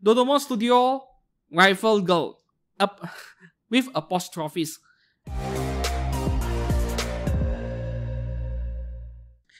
Dodompo Studio Rifle Girl with apostrophes.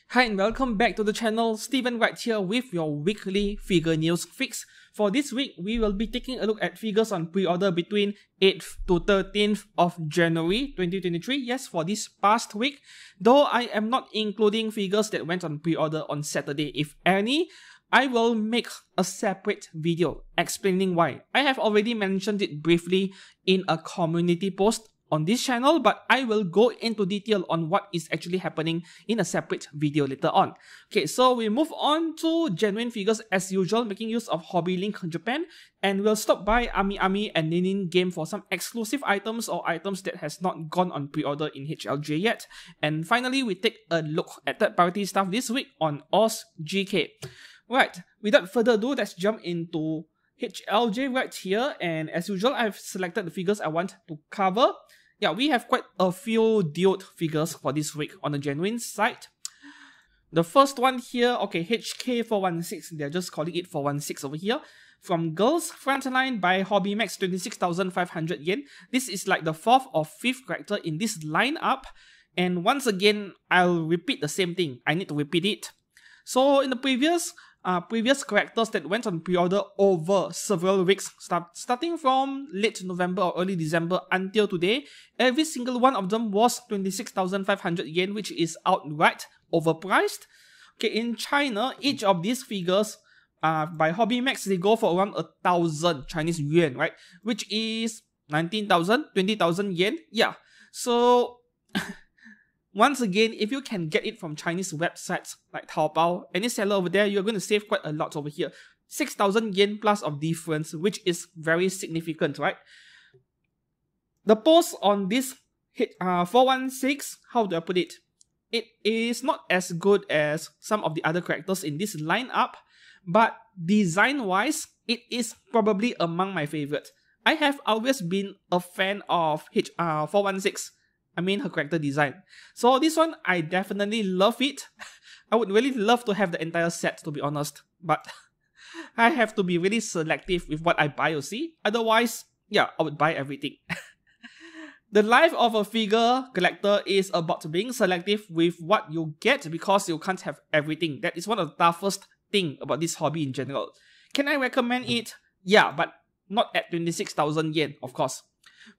Hi and welcome back to the channel. Steven right here with your weekly figure news fix. For this week, we will be taking a look at figures on pre-order between 8th to 13th of January 2023. Yes, for this past week. Though I am not including figures that went on pre-order on Saturday, if any. I will make a separate video explaining why. I have already mentioned it briefly in a community post on this channel, but I will go into detail on what is actually happening in a separate video later on. Okay, so we move on to genuine figures as usual, making use of Hobby Link Japan, and we'll stop by Anigame and Game for some exclusive items or items that has not gone on pre-order in HLJ yet. And finally, we take a look at third-party stuff this week on OzGK. Right, without further ado, let's jump into HLJ right here, and as usual, I've selected the figures I want to cover. Yeah, we have quite a few dude figures for this week on the genuine side. The first one here, okay, HK416, they're just calling it 416 over here. From Girls Frontline by Hobby Max, 26,500 yen. This is like the 4th or 5th character in this lineup. And once again, I'll repeat the same thing. I need to repeat it. So in the previous characters that went on pre-order over several weeks, starting from late November or early December until today, every single one of them was 26,500 yen, which is outright overpriced. Okay, in China, each of these figures by Hobby Max, they go for around 1,000 Chinese yuan, right? Which is 19,000, 20,000 yen. Yeah, so once again, if you can get it from Chinese websites like Taobao, any seller over there, you're going to save quite a lot over here. 6,000 yen plus of difference, which is very significant, right? The post on this 416, how do I put it? It is not as good as some of the other characters in this lineup, but design-wise, it is probably among my favorites. I have always been a fan of 416. I mean her character design. So this one, I definitely love it. I would really love to have the entire set, to be honest. But I have to be really selective with what I buy, you see. Otherwise, yeah, I would buy everything. The life of a figure collector is about being selective with what you get because you can't have everything. That is one of the toughest things about this hobby in general. Can I recommend it? Yeah, but not at 26,000 yen, of course.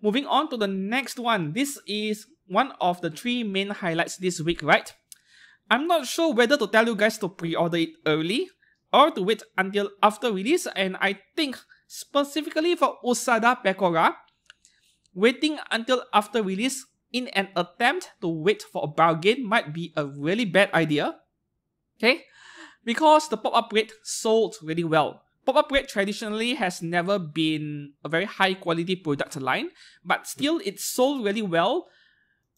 Moving on to the next one. This is one of the 3 main highlights this week, right? I'm not sure whether to tell you guys to pre-order it early or to wait until after release, and I think specifically for Usada Pekora, waiting until after release in an attempt to wait for a bargain might be a really bad idea. Okay? Because the pop-up rate sold really well. Pop-up rate traditionally has never been a very high quality product line, but still it sold really well.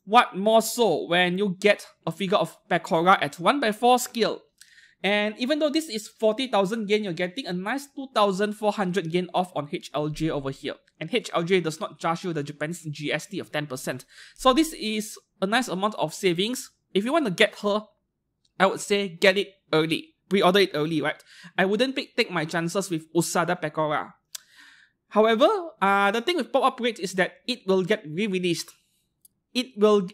What more so when you get a figure of Pekora at 1/4 scale. And even though this is 40,000 yen, you're getting a nice 2,400 yen off on HLJ over here. And HLJ does not charge you the Japanese GST of 10%. So this is a nice amount of savings. If you want to get her, I would say get it early. Pre-order it early, right? I wouldn't take my chances with Usada Pekora. However, the thing with pop-up rate is that it will get re-released. It will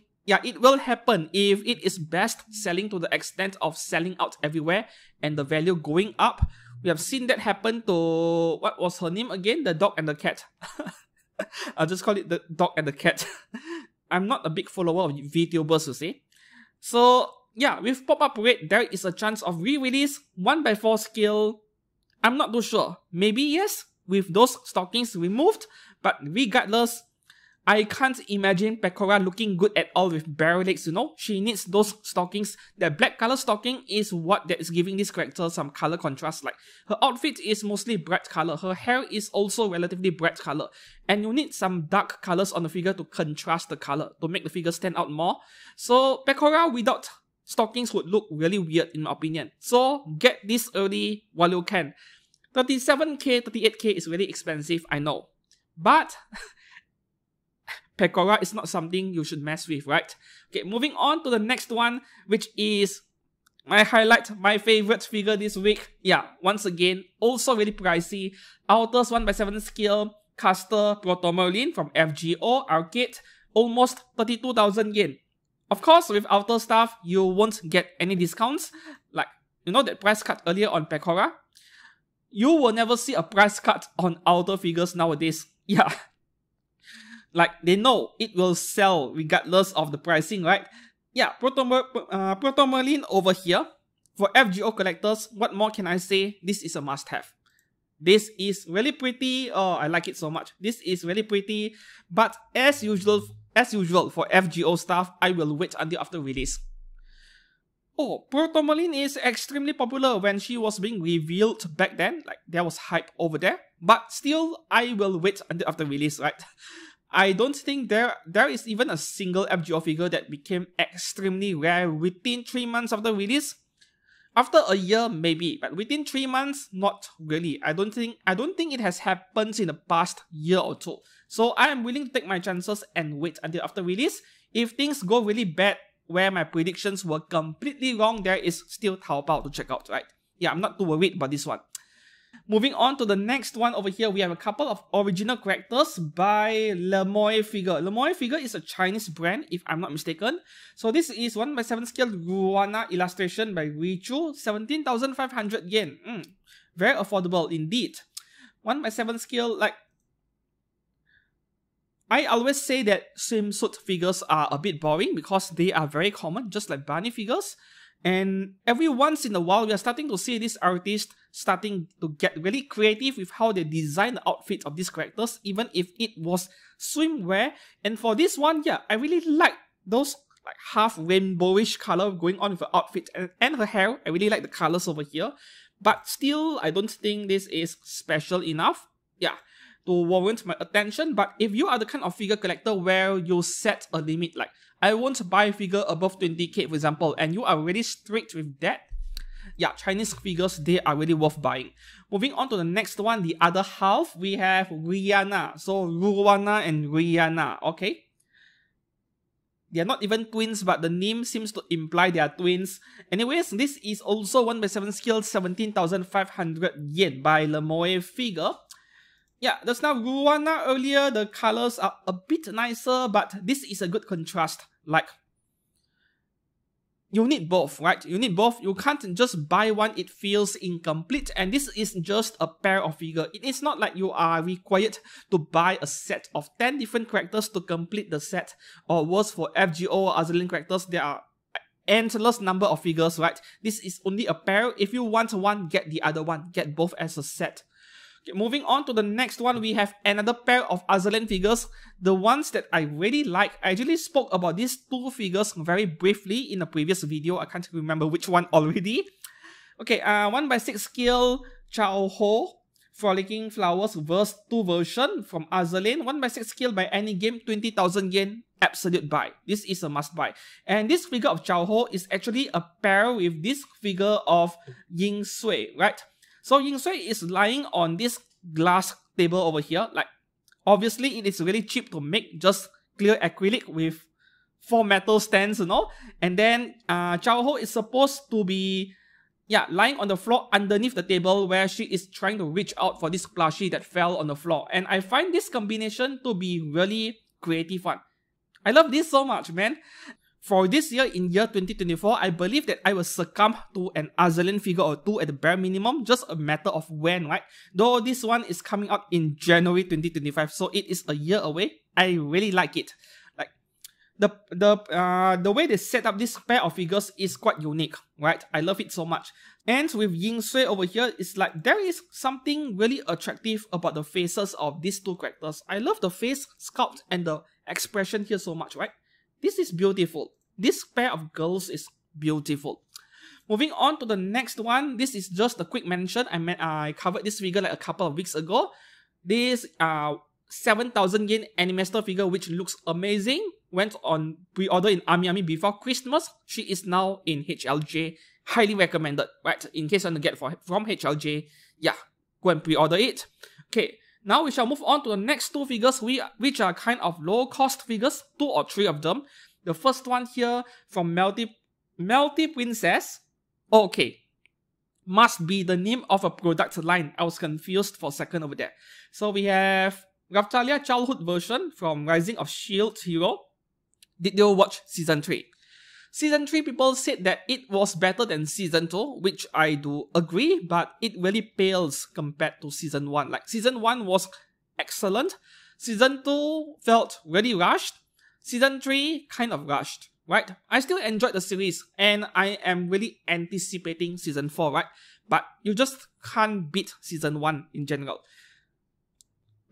happen if it is best selling to the extent of selling out everywhere and the value going up. We have seen that happen to, what was her name again? The dog and the cat. I'll just call it the dog and the cat. I'm not a big follower of VTubers, you see. So yeah, with pop-up rate, there is a chance of re-release 1/4 scale. I'm not too sure. Maybe yes, with those stockings removed. But regardless, I can't imagine Pekora looking good at all with bare legs, you know. She needs those stockings. The black color stocking is what that is giving this character some color contrast. Like, her outfit is mostly bright color. Her hair is also relatively bright color. And you need some dark colors on the figure to contrast the color, to make the figure stand out more. So Pekora without stockings would look really weird in my opinion. So get this early while you can. 37k, 38k is really expensive, I know. But Pekora is not something you should mess with, right? Okay, moving on to the next one, which is my highlight, my favorite figure this week. Yeah, once again, also really pricey. Alters 1/7 scale, caster Proto-Merlin from FGO Arcade, almost 32,000 yen. Of course, with outer stuff, you won't get any discounts. Like, you know that price cut earlier on Pekora? You will never see a price cut on outer figures nowadays. Yeah. Like, they know it will sell regardless of the pricing, right? Yeah, Proto-Merlin over here. For FGO collectors, what more can I say? This is a must-have. This is really pretty. Oh, I like it so much. This is really pretty. But as usual for FGO stuff, I will wait until after release. Oh, Proto-Merlin is extremely popular when she was being revealed back then. Like, there was hype over there. But still, I will wait until after release, right? I don't think there is even a single FGO figure that became extremely rare within 3 months after release. After a year, maybe, but within 3 months, not really. I don't think it has happened in the past year or two. So I am willing to take my chances and wait until after release. If things go really bad, where my predictions were completely wrong, there is still Taobao to check out, right? Yeah, I'm not too worried about this one. Moving on to the next one over here, we have a couple of original characters by Lemoy Figure. Lemoy Figure is a Chinese brand, if I'm not mistaken. So this is 1/7 scale Ruana illustration by Richu, 17,500 yen. Very affordable indeed. 1/7 scale, like, I always say that swimsuit figures are a bit boring because they are very common, just like bunny figures. And every once in a while, we are starting to see these artists starting to get really creative with how they design the outfits of these characters, even if it was swimwear. And for this one, yeah, I really like those like half rainbowish color going on with her outfit and her hair. I really like the colors over here. But still, I don't think this is special enough, yeah, to warrant my attention. But if you are the kind of figure collector where you set a limit, like, I won't buy a figure above 20k, for example, and you are really strict with that, yeah, Chinese figures, they are really worth buying. Moving on to the next one, the other half, we have Rihanna. So, Ruana and Rihanna, okay? They are not even twins, but the name seems to imply they are twins. Anyways, this is also 1/7 scale, 17,500 yen by Lemoy Figure. Yeah, there's now Ruana earlier, the colors are a bit nicer, but this is a good contrast. Like, you need both, right? You need both. You can't just buy one, it feels incomplete. And this is just a pair of figure. It is not like you are required to buy a set of 10 different characters to complete the set. Or worse, for FGO or Azur Lane characters, there are endless number of figures, right? This is only a pair. If you want one, get the other one. Get both as a set. Okay, moving on to the next one, we have another pair of Azur Lane figures. The ones that I really like. I actually spoke about these two figures very briefly in a previous video. I can't remember which one already. Okay, 1/6 scale Chao, Frolicking Flowers verse 2 version from Azur Lane. 1/6 scale by Anigame, 20,000 yen. Absolute buy. This is a must buy. And this figure of Chao is actually a pair with this figure of Swei, right? So Swei is lying on this glass table over here. Like, obviously it is really cheap to make, just clear acrylic with 4 metal stands, you know. And then Chao is supposed to be, yeah, lying on the floor underneath the table where she is trying to reach out for this plushie that fell on the floor. And I find this combination to be really creative one. I love this so much, man. For this year, in year 2024, I believe that I will succumb to an Azur Lane figure or two at the bare minimum, just a matter of when, right? Though this one is coming out in January 2025, so it is a year away. I really like it. Like, the way they set up this pair of figures is quite unique, right? I love it so much. And with Swei over here, it's like there is something really attractive about the faces of these two characters. I love the face sculpt and the expression here so much, right? This is beautiful. This pair of girls is beautiful. Moving on to the next one. This is just a quick mention. I covered this figure like a couple of weeks ago. This 7,000 yen Animaster figure, which looks amazing. Went on pre-order in Anigame before Christmas. She is now in HLJ. Highly recommended, right? In case you want to get from HLJ, yeah, go and pre-order it. Okay. Now we shall move on to the next two figures, which are kind of low-cost figures, 2 or 3 of them. The first one here from Melty Princess. Okay. Must be the name of a product line. I was confused for a second over there. So we have Raftalia childhood version from Rising of Shield Hero. Did you watch Season 3? Season 3 people said that it was better than Season 2, which I do agree, but it really pales compared to Season 1. Like Season 1 was excellent. Season 2 felt really rushed. Season 3 kind of rushed. Right? I still enjoyed the series and I am really anticipating Season 4, right? But you just can't beat Season 1 in general.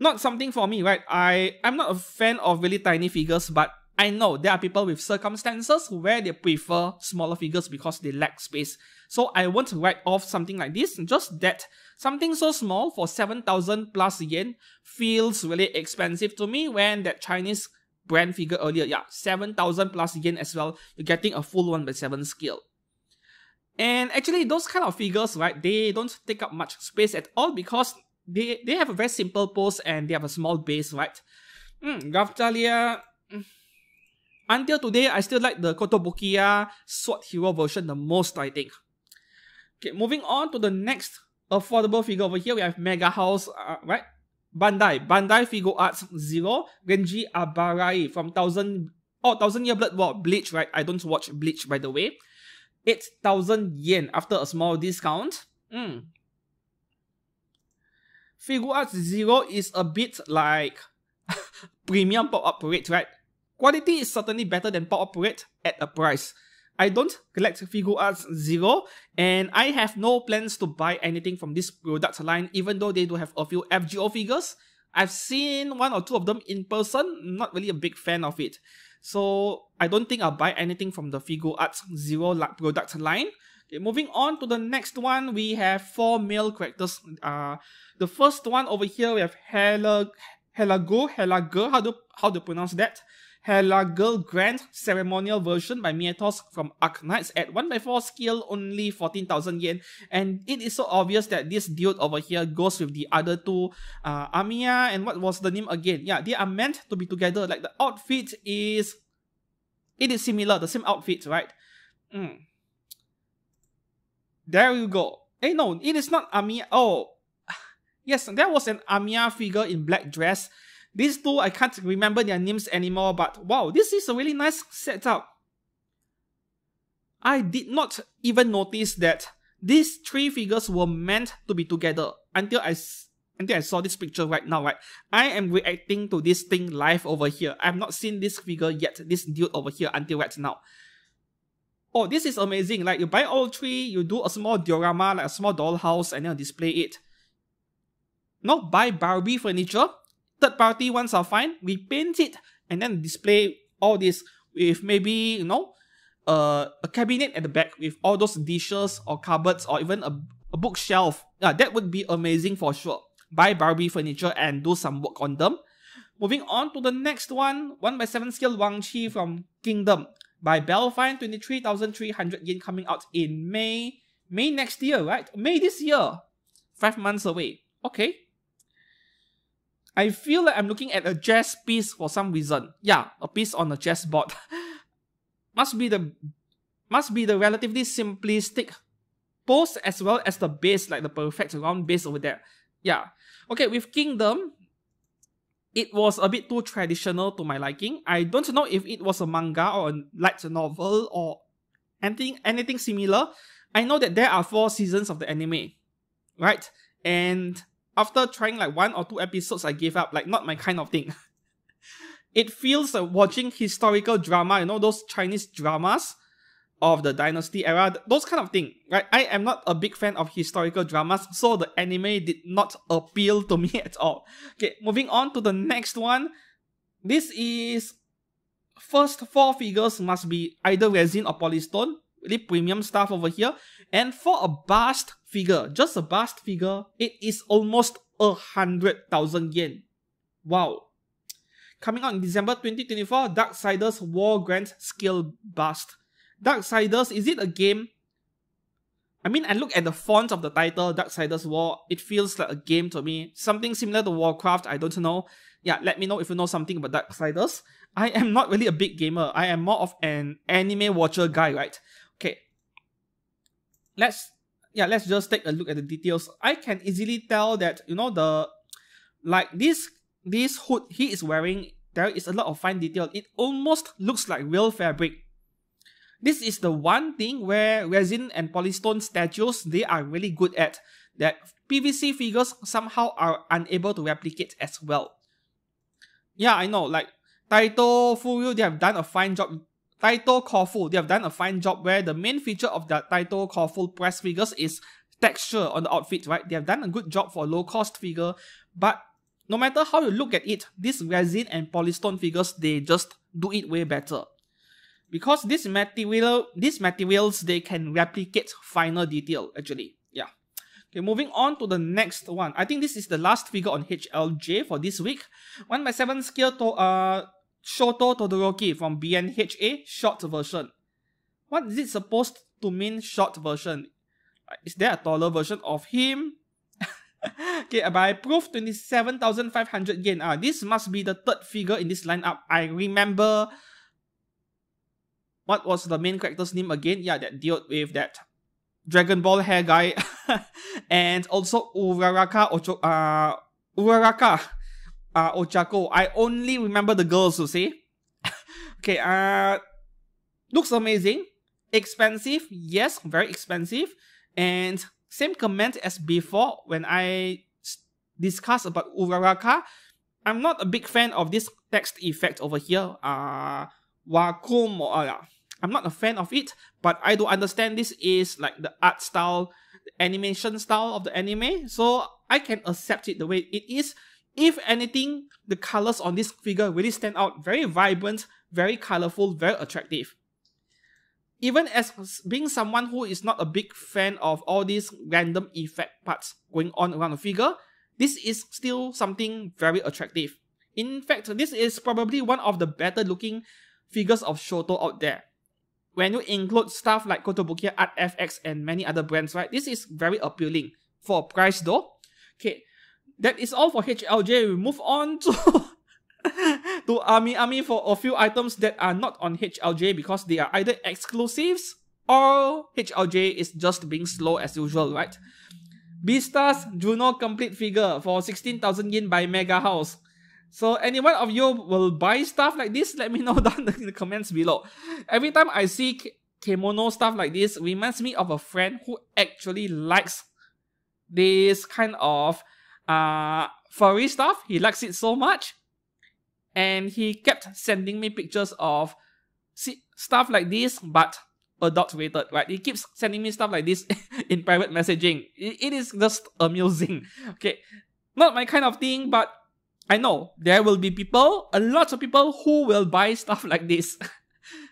Not something for me, right? I'm not a fan of really tiny figures, but I know there are people with circumstances where they prefer smaller figures because they lack space. So I won't write off something like this, just that something so small for 7,000 plus yen feels really expensive to me when that Chinese brand figure earlier, yeah, 7,000 plus yen as well. You're getting a full 1/7 scale. And actually, those kind of figures, right, they don't take up much space at all because they have a very simple pose and they have a small base, right? Raftalia. Until today, I still like the Kotobukiya Sword Hero version the most, I think. Okay, moving on to the next affordable figure over here, we have Mega House, right? Bandai Figure Arts Zero, Genji Abarai from 1000 Year Blood War, Bleach, right? I don't watch Bleach, by the way. 8,000 yen after a small discount. Figure Arts Zero is a bit like premium pop-up parade, right? Quality is certainly better than pop-up parade at a price. I don't collect Figure Arts Zero, and I have no plans to buy anything from this product line, even though they do have a few FGO figures. I've seen 1 or 2 of them in person, not really a big fan of it. So I don't think I'll buy anything from the Figure Arts Zero product line. Okay, moving on to the next one, we have 4 male characters. The first one over here, we have Helagur, how do you pronounce that? Helagur Grand Ceremonial version by Mietos from Arknights at 1/4 scale, only 14,000 yen. And it is so obvious that this dude over here goes with the other two, Amiya, and what was the name again? Yeah, they are meant to be together. Like the outfit is, it is similar, the same outfit, right? There you go. Hey, no, it is not Amiya. Oh, yes, there was an Amiya figure in black dress. These two, I can't remember their names anymore, but wow, this is a really nice setup. I did not even notice that these 3 figures were meant to be together until I saw this picture right now, right? I am reacting to this thing live over here. I have not seen this figure yet, this dude over here until right now. Oh, this is amazing. Like, you buy all 3, you do a small diorama, like a small dollhouse, and then display it. No, buy Barbie furniture. Third-party ones are fine. We paint it and then display all this with maybe, you know, a cabinet at the back with all those dishes or cupboards or even a bookshelf. Yeah, that would be amazing for sure. Buy Barbie furniture and do some work on them. Moving on to the next one, 1/7 scale Wang Chi from Kingdom by Belfine, 23,300 yen, coming out in May next year, right? May this year. 5 months away. Okay. I feel like I'm looking at a chess piece for some reason. Yeah, a piece on a chessboard. must be the relatively simplistic pose as well as the base, like the perfect round base over there. Yeah. Okay, with Kingdom, it was a bit too traditional to my liking. I don't know if it was a manga or a light novel or anything similar. I know that there are 4 seasons of the anime, right? And after trying like 1 or 2 episodes, I gave up. Like, not my kind of thing. It feels like watching historical drama, you know, those Chinese dramas of the dynasty era, those kind of thing, right? I am not a big fan of historical dramas, so the anime did not appeal to me at all. Okay, moving on to the next one. This is, first 4 figures must be either resin or polystone, really premium stuff over here. And for a bust figure, just a bust figure, it is almost 100,000 yen. Wow. Coming out in December 2024, Darksiders War Grand Scale Bust. Darksiders, is it a game? I mean, I look at the font of the title, Darksiders War, it feels like a game to me. Something similar to Warcraft, I don't know. Yeah, let me know if you know something about Darksiders. I am not really a big gamer. I am more of an anime watcher guy, right? Okay. let's just take a look at the details. I can easily tell that, you know, this hood he is wearing, there is a lot of fine detail. It almost looks like real fabric. This is the one thing where resin and polystone statues, they are really good at, that PVC figures somehow are unable to replicate as well. Yeah, I know, like Taito Fuyu, they have done a fine job. Taito Kofu, they have done a fine job where the main feature of the Taito Kofu press figures is texture on the outfit, right? They have done a good job for a low-cost figure, but no matter how you look at it, these resin and polystone figures, they just do it way better. Because these materials, they can replicate finer detail, actually. Yeah. Okay, moving on to the next one. I think this is the last figure on HLJ for this week. 1x7 scale to Shoto Todoroki from BNHA short version. What is it supposed to mean, short version? Is there a taller version of him? Okay, by proof 27,500 yen. This must be the third figure in this lineup. I remember, what was the main character's name again? Yeah, that dealt with that Dragon Ball hair guy. And also Uraraka Ochako. I only remember the girls to say. Okay, looks amazing. Expensive, yes, very expensive. And same comment as before when I discussed about Uraraka. I'm not a big fan of this text effect over here. Wakum, I'm not a fan of it, but I do understand this is like the art style, the animation style of the anime, so I can accept it the way it is. If anything, the colors on this figure really stand out. Very vibrant, very colorful, very attractive. Even as being someone who is not a big fan of all these random effect parts going on around the figure, this is still something very attractive. In fact, this is probably one of the better looking figures of Shoto out there. When you include stuff like Kotobukiya, Art FX, and many other brands, right? This is very appealing. For a price though. Okay, that is all for HLJ. We move on to to Ami for a few items that are not on HLJ because they are either exclusives or HLJ is just being slow as usual, right? Beastars Juno complete figure for 16,000 yen by Mega House. So anyone of you will buy stuff like this? Let me know down in the comments below. Every time I see kimono stuff like this, reminds me of a friend who actually likes this kind of furry stuff. He likes it so much. And he kept sending me pictures of stuff like this, but adult rated, right? He keeps sending me stuff like this in private messaging. It is just amusing. Okay, not my kind of thing, but I know there will be people, a lot of people who will buy stuff like this.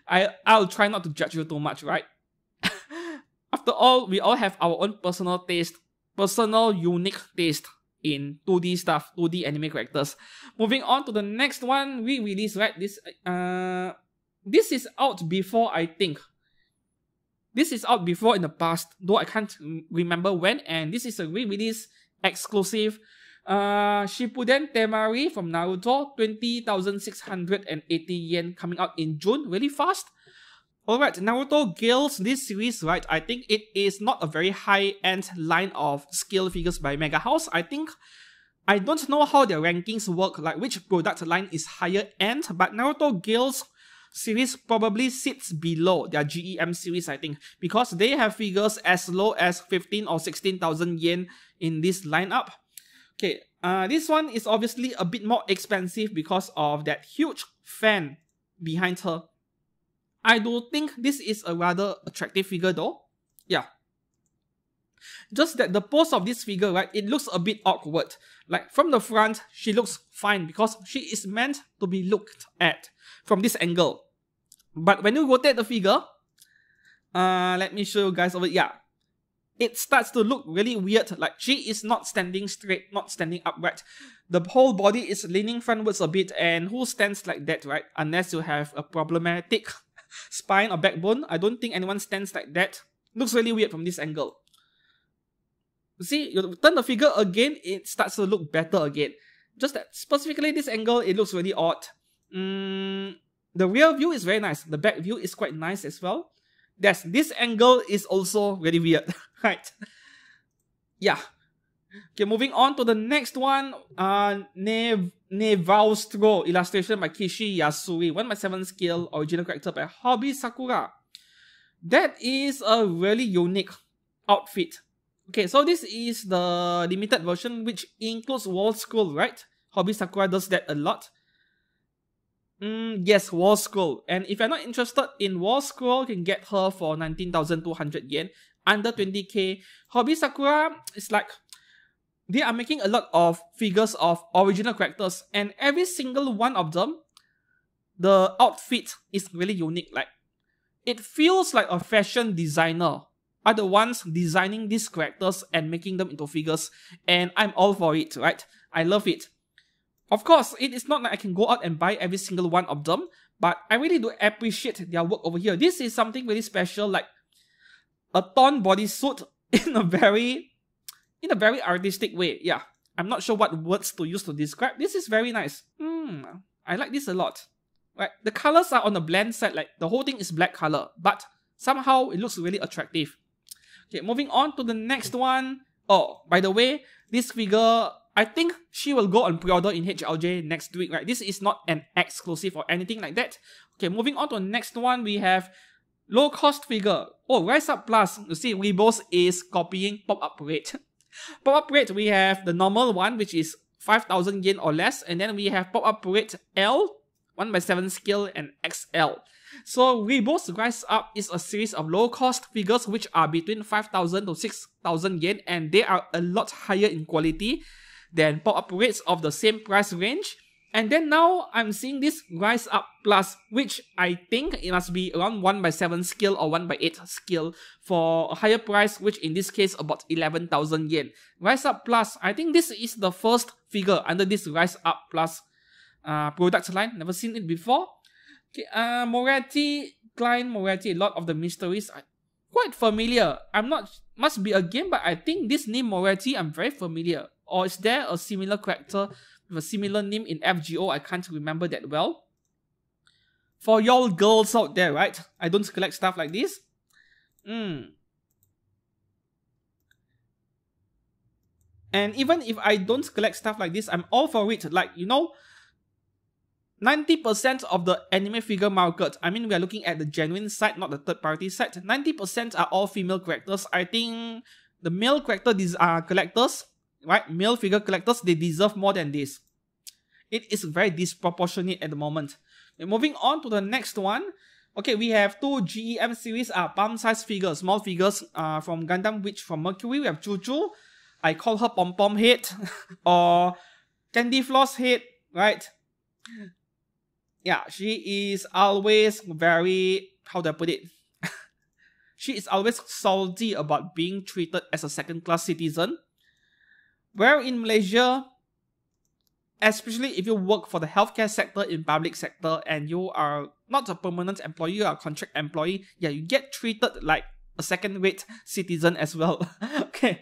I'll try not to judge you too much, right? After all, we all have our own personal taste, personal unique taste in 2D stuff, 2D anime characters. Moving on to the next one, re-release, right? This is out before, I think. This is out before in the past, though I can't remember when, and this is a re-release exclusive. Shippuden Temari from Naruto, 20,680 yen, coming out in June, really fast. Alright, Naruto Gales, this series, right, I think it is not a very high-end line of scale figures by Mega House. I don't know how their rankings work, like which product line is higher end, but Naruto Gales series probably sits below their GEM series, I think, because they have figures as low as 15 or 16,000 yen in this lineup. Okay, this one is obviously a bit more expensive because of that huge fan behind her. I do think this is a rather attractive figure though. Yeah. Just that the pose of this figure, right, it looks a bit awkward. Like from the front, she looks fine because she is meant to be looked at from this angle. But when you rotate the figure, let me show you guys over. Yeah, it starts to look really weird. Like she is not standing straight, not standing upright. The whole body is leaning frontwards a bit, and who stands like that, right? Unless you have a problematic spine or backbone. I don't think anyone stands like that. Looks really weird from this angle. See, you turn the figure again, it starts to look better again. Just that specifically this angle, it looks really odd. The rear view is very nice. The back view is quite nice as well. Yes, this angle is also very weird, right? Yeah. Okay, moving on to the next one. Nevaustro, illustration by Kishi Yasui, 1/7 scale, original character by Hobby Sakura. That is a really unique outfit. Okay, so this is the limited version which includes wall scroll, right? Hobby Sakura does that a lot. Yes, wall scroll. And if you're not interested in wall scroll, you can get her for 19,200 yen, under 20k. Hobby Sakura is like, they are making a lot of figures of original characters, and every single one of them, the outfit is really unique. Like, it feels like a fashion designer are the ones designing these characters and making them into figures, and I'm all for it, right? I love it. Of course, it is not like I can go out and buy every single one of them, but I really do appreciate their work over here. This is something really special, like a torn bodysuit in a very artistic way. Yeah, I'm not sure what words to use to describe. This is very nice. I like this a lot. Right, the colors are on the bland side, like the whole thing is black color, but somehow it looks really attractive. Okay, moving on to the next one. Oh, by the way, this figure, I think she will go on pre-order in HLJ next week, right? This is not an exclusive or anything like that. Okay, moving on to the next one, we have low-cost figure. Oh, Rise Up Plus. You see, Weebos is copying Pop-Up Rate. Pop-Up Rate, we have the normal one, which is 5,000 yen or less, and then we have Pop-Up Rate L, 1/7 scale, and XL. So Weebos Rise Up is a series of low-cost figures which are between 5,000 to 6,000 yen, and they are a lot higher in quality than pop-up rates of the same price range. And then now I'm seeing this Rise Up Plus, which I think it must be around 1/7 scale or 1/8 scale for a higher price, which in this case about 11,000 yen. Rise Up Plus, I think this is the first figure under this Rise Up Plus product line. Never seen it before. Okay, Moretti, Klein Moretti, a lot of the mysteries are quite familiar. I'm not, must be a game, but I think this name Moretti, I'm very familiar. Or is there a similar character with a similar name in FGO? I can't remember that well. For y'all girls out there, right? I don't collect stuff like this. And even if I don't collect stuff like this, I'm all for it. Like, you know, 90% of the anime figure market, I mean, we are looking at the genuine side, not the third party side. 90% are all female characters. I think the male character collectors, right? Male figure collectors, they deserve more than this. It is very disproportionate at the moment. And moving on to the next one. Okay, we have two GEM series palm size figures, small figures from Gundam Witch from Mercury. We have Chuchu. I call her Pom Pom Head or Candy Floss Head, right? Yeah, she is always very, how do I put it? She is always salty about being treated as a second-class citizen. Where in Malaysia, especially if you work for the healthcare sector in public sector and you are not a permanent employee, you are a contract employee, yeah, you get treated like a second-rate citizen as well. Okay,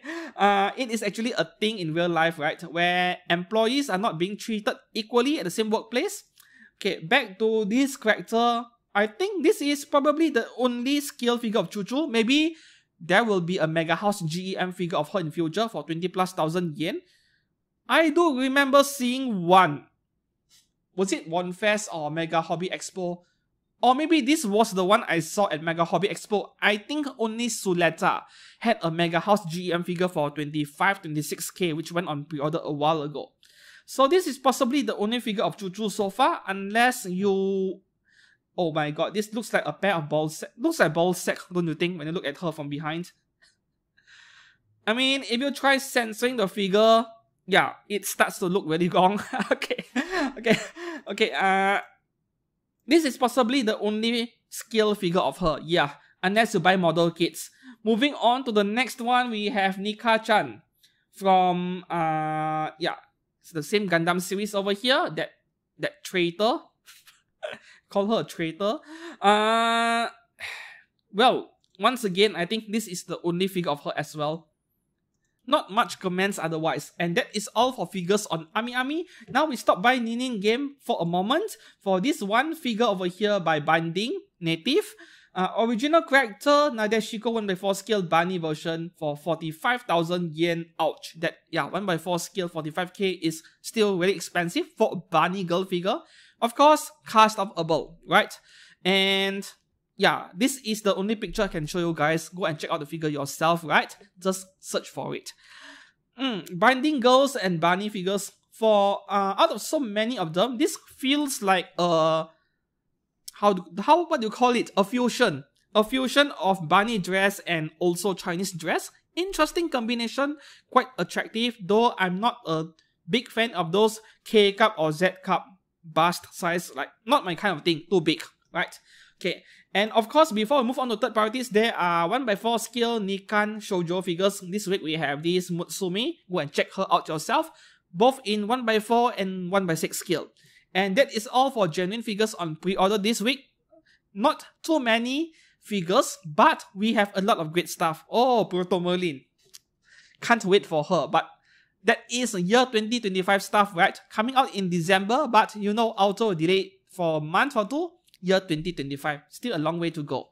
it is actually a thing in real life, right? Where employees are not being treated equally at the same workplace. Okay, back to this character. I think this is probably the only scale figure of Chuchu. Maybe there will be a Mega House GEM figure of her in future for 20,000+ yen. I do remember seeing one. Was it Wonfest or Mega Hobby Expo? Or maybe this was the one I saw at Mega Hobby Expo. I think only Suleta had a Mega House GEM figure for 25-26k, which went on pre-order a while ago. So this is possibly the only figure of Chuchu so far, unless you... Oh my god, this looks like a pair of ball sack. Looks like ball sack, don't you think, when you look at her from behind? I mean, if you try censoring the figure, yeah, it starts to look really wrong. Okay. This is possibly the only scale figure of her, yeah, unless you buy model kits. Moving on to the next one, we have Nika-chan from, yeah, it's the same Gundam series over here, that traitor. Call her a traitor. Well, once again, I think this is the only figure of her as well. Not much comments otherwise. And that is all for figures on Ami. Now we stop by Ninin Game for a moment. For this one figure over here by Binding Native. Original character Nadeshiko 1x4 scale Bunny version for 45,000 yen. Ouch. That, yeah, 1x4 scale 45k is still very expensive for a Bunny girl figure. Of course, cast of Abel, right? And yeah, this is the only picture I can show you guys. Go and check out the figure yourself, right? Just search for it. Binding girls and Bunny figures. For out of so many of them, this feels like a what do you call it? A fusion of Bunny dress and also Chinese dress. Interesting combination, quite attractive. Though I'm not a big fan of those K cup or Z cup bust size, like not my kind of thing. Too big, right? Okay. And of course, before we move on to third parties, there are 1x4 scale Nikan Shoujo figures. This week we have this Mutsumi. Go and check her out yourself. Both in 1x4 and 1x6 scale. And that is all for genuine figures on pre-order this week. Not too many figures, but we have a lot of great stuff. Oh, Proto-Merlin. Can't wait for her. But that is year 2025 stuff, right? Coming out in December, but you know, auto delayed for a month or two. Year 2025. Still a long way to go.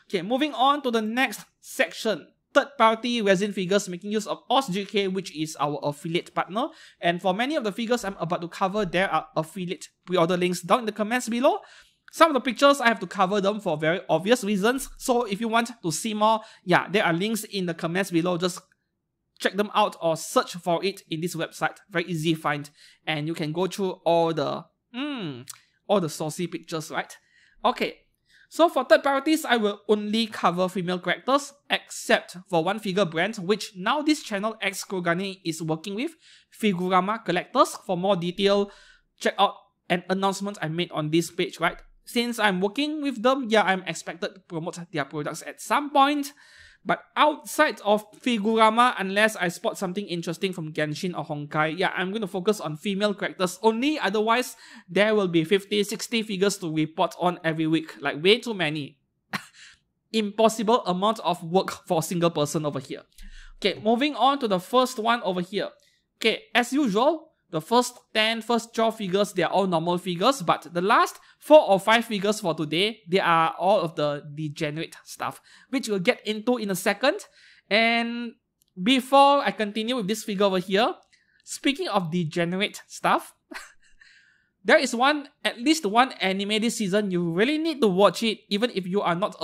Okay, moving on to the next section. Third-party resin figures making use of OzGK, which is our affiliate partner. And for many of the figures I'm about to cover, there are affiliate pre-order links down in the comments below. Some of the pictures, I have to cover them for very obvious reasons. So if you want to see more, yeah, there are links in the comments below. Just check them out or search for it in this website. Very easy find. And you can go through all the saucy pictures, right? Okay. So for third parties, I will only cover female characters, except for one figure brand, which now this channel X Kurogane is working with, Figurama Collectors. For more detail, check out an announcement I made on this page, right? Since I'm working with them, yeah, I'm expected to promote their products at some point. But outside of Figurama, unless I spot something interesting from Genshin or Honkai, yeah, I'm going to focus on female characters only. Otherwise, there will be 50, 60 figures to report on every week. Like, way too many. Impossible amount of work for a single person over here. Okay, moving on to the first one over here. Okay, as usual, the first 10, first 12 figures, they are all normal figures. But the last 4 or 5 figures for today, they are all of the degenerate stuff, which we'll get into in a second. And before I continue with this figure over here, speaking of degenerate stuff, there is at least one anime this season. You really need to watch it, even if you are not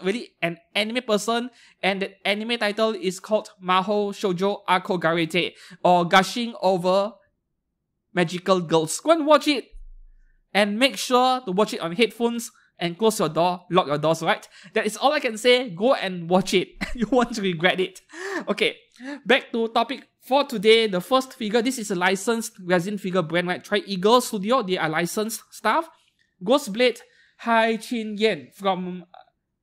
really an anime person. And that anime title is called Mahou Shoujo Akogarete, or Gushing Over Magical Girls. Go and watch it. And make sure to watch it on headphones and close your door, lock your doors, right? That is all I can say. Go and watch it. You won't regret it. Okay, back to topic for today. The first figure, this is a licensed resin figure brand, right? Tri-Eagle Studio, they are licensed stuff. Ghostblade Hai Chin Yen from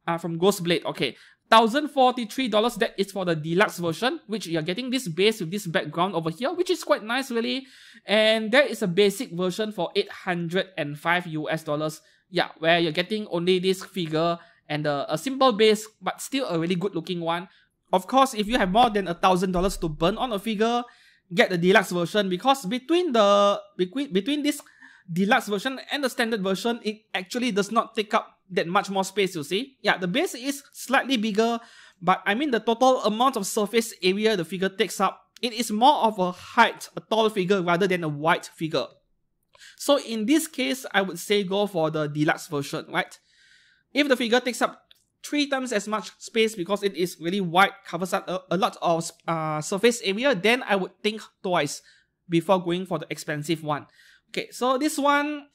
Ghostblade. Okay, $1,043. That is for the deluxe version, which you're getting this base with this background over here, which is quite nice, really. And there is a basic version for $805 US. Yeah, where you're getting only this figure and a simple base, but still a really good looking one. Of course, if you have more than $1,000 to burn on a figure, get the deluxe version, because between this deluxe version and the standard version, it actually does not take up that much more space, you see. Yeah, the base is slightly bigger, but I mean the total amount of surface area the figure takes up, it is more of a tall figure rather than a wide figure. So in this case, I would say go for the deluxe version, right? If the figure takes up 3 times as much space because it is really wide, covers up a lot of surface area, then I would think twice before going for the expensive one. Okay, so this one,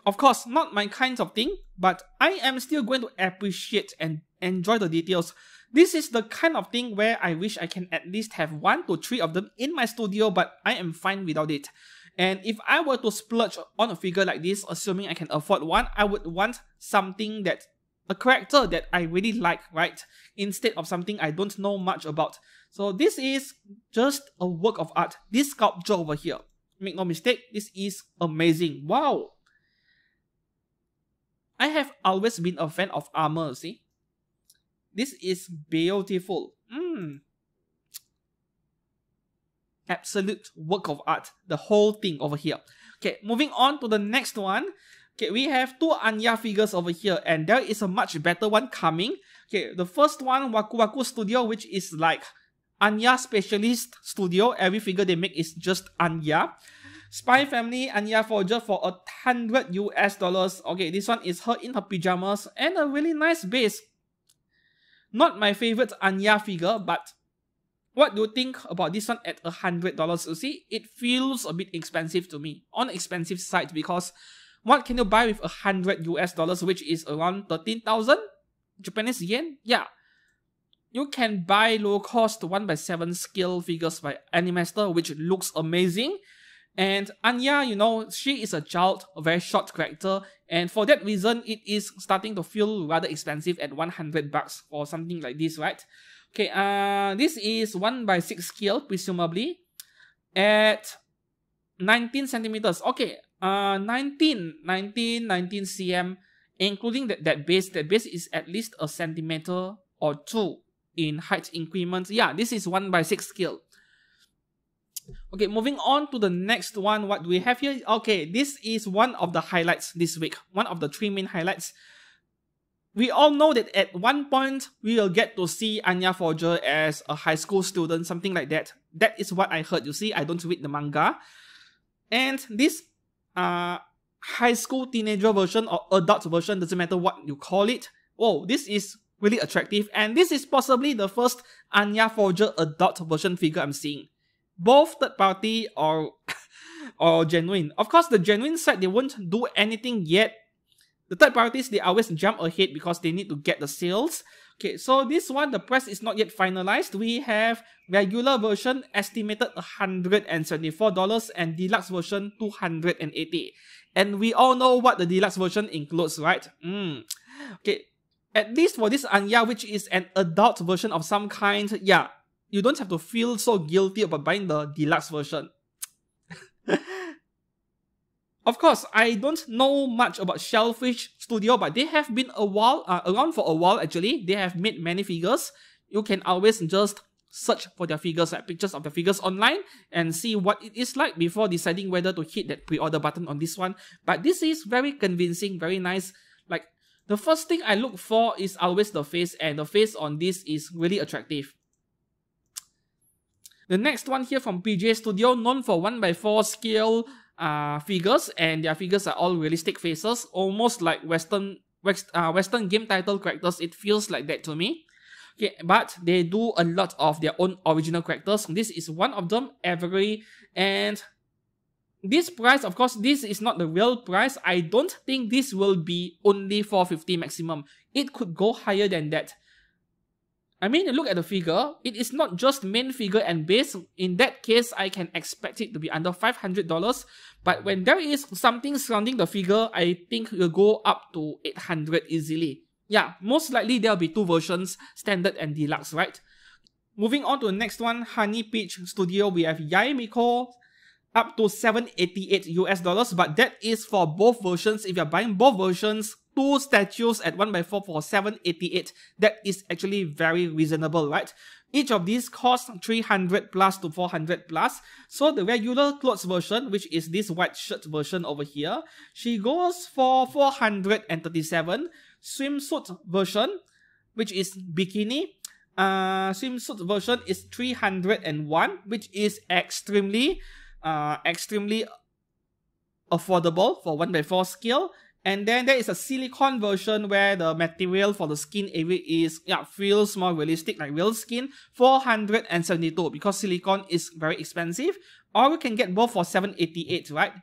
of course, not my kind of thing, but I am still going to appreciate and enjoy the details. This is the kind of thing where I wish I can at least have 1 to 3 of them in my studio, but I am fine without it. And if I were to splurge on a figure like this, assuming I can afford one, I would want something that, a character that I really like, right? Instead of something I don't know much about. So this is just a work of art. This sculpture over here, make no mistake, this is amazing. Wow! I have always been a fan of armor, see? This is beautiful. Absolute work of art. The whole thing over here. Okay, moving on to the next one. Okay, we have two Anya figures over here, and there is a much better one coming. Okay, the first one, Waku Studio, which is like Anya Specialist Studio. Every figure they make is just Anya. Spy Family Anya Forger for $100 US. Okay, this one is her in her pajamas and a really nice base. Not my favorite Anya figure, but what do you think about this one at $100? You see, it feels a bit expensive to me, on the expensive side, because what can you buy with $100 US, which is around 13,000 Japanese yen? Yeah. You can buy low-cost 1x7 scale figures by Animaster, which looks amazing. And Anya, you know, she is a child, a very short character, and for that reason, it is starting to feel rather expensive at $100 for something like this, right? Okay, this is 1x6 scale, presumably, at 19 centimeters. Okay, 19 cm, including that base. That base is at least a centimeter or two in height increments. Yeah, this is 1x6 scale. Okay, moving on to the next one. What do we have here? Okay, this is one of the highlights this week. One of the three main highlights. We all know that at one point, we will get to see Anya Forger as a high school student, something like that. That is what I heard. You see, I don't read the manga. And this high school teenager version or adult version, doesn't matter what you call it. Whoa, this is really attractive. And this is possibly the first Anya Forger adult version figure I'm seeing. Both third party or genuine. Of course, the genuine side, they won't do anything yet. The third parties, they always jump ahead because they need to get the sales. Okay, so this one, the price is not yet finalized. We have regular version estimated $174 and deluxe version $280. And we all know what the deluxe version includes, right? Okay, at least for this Anya, which is an adult version of some kind, yeah, you don't have to feel so guilty about buying the deluxe version. Of course, I don't know much about Shellfish Studio, but they have been around for a while actually. They have made many figures. You can always just search for their figures, like pictures of the figures online, and see what it is like before deciding whether to hit that pre-order button on this one. But this is very convincing, very nice. Like, the first thing I look for is always the face, and the face on this is really attractive. The next one here from PJ Studio, known for 1x4 scale figures, and their figures are all realistic faces, almost like Western game title characters. It feels like that to me. Okay, but they do a lot of their own original characters. This is one of them, Avery, and this price, of course, this is not the real price. I don't think this will be only $450 maximum. It could go higher than that. I mean, look at the figure. It is not just main figure and base. In that case, I can expect it to be under $500. But when there is something surrounding the figure, I think it will go up to $800 easily. Yeah, most likely there will be two versions, standard and deluxe, right? Moving on to the next one, Honey Peach Studio, we have Yae Miko up to $788, but that is for both versions. If you're buying both versions, two statues at 1x4 for $788, that is actually very reasonable, right? Each of these costs $300 plus to $400 plus. So the regular clothes version, which is this white shirt version over here, she goes for $437. Swimsuit version, which is bikini, swimsuit version is $301, which is extremely affordable for 1x4 scale. And then there is a silicone version where the material for the skin area is, feels more realistic, like real skin, $472, because silicone is very expensive. Or we can get both for $788, right?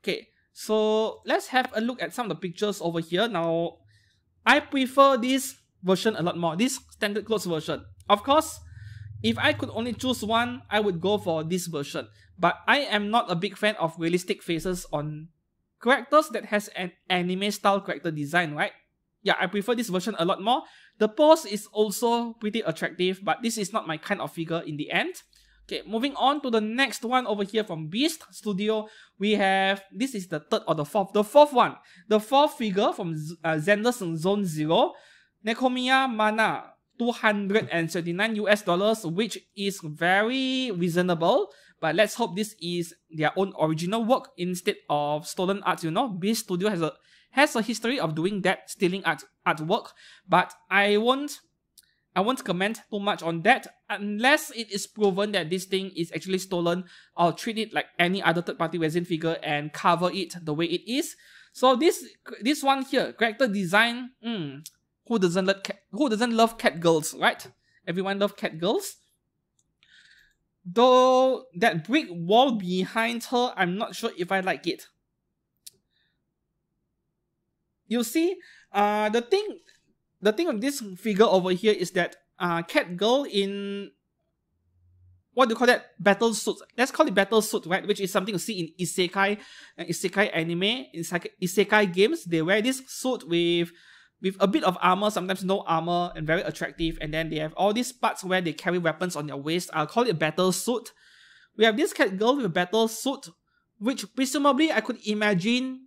Okay, so let's have a look at some of the pictures over here. Now, I prefer this version a lot more, this standard clothes version. Of course, if I could only choose one, I would go for this version. But I am not a big fan of realistic faces on characters that has an anime style character design, right? Yeah, I prefer this version a lot more. The pose is also pretty attractive, but this is not my kind of figure in the end. Okay, moving on to the next one over here from Beast Studio. We have, this is the third or the fourth. The fourth one. The fourth figure from Zenless Zone 0. Nekomiya Mana, $279, which is very reasonable. But let's hope this is their own original work instead of stolen art. You know, Beast Studio has a history of doing that, stealing artwork. But I won't comment too much on that unless it is proven that this thing is actually stolen. I'll treat it like any other third-party resin figure and cover it the way it is. So this one here, character design. Who doesn't love cat girls, right? Everyone loves cat girls. Though that brick wall behind her, I'm not sure if I like it. You see, the thing of this figure over here is that cat girl in, what do you call that? Battle suit. Let's call it battle suit, right? Which is something you see in isekai anime, isekai games. They wear this suit with a bit of armor, sometimes no armor, and very attractive. And then they have all these parts where they carry weapons on their waist. I'll call it a battle suit. We have this cat girl with a battle suit, which presumably I could imagine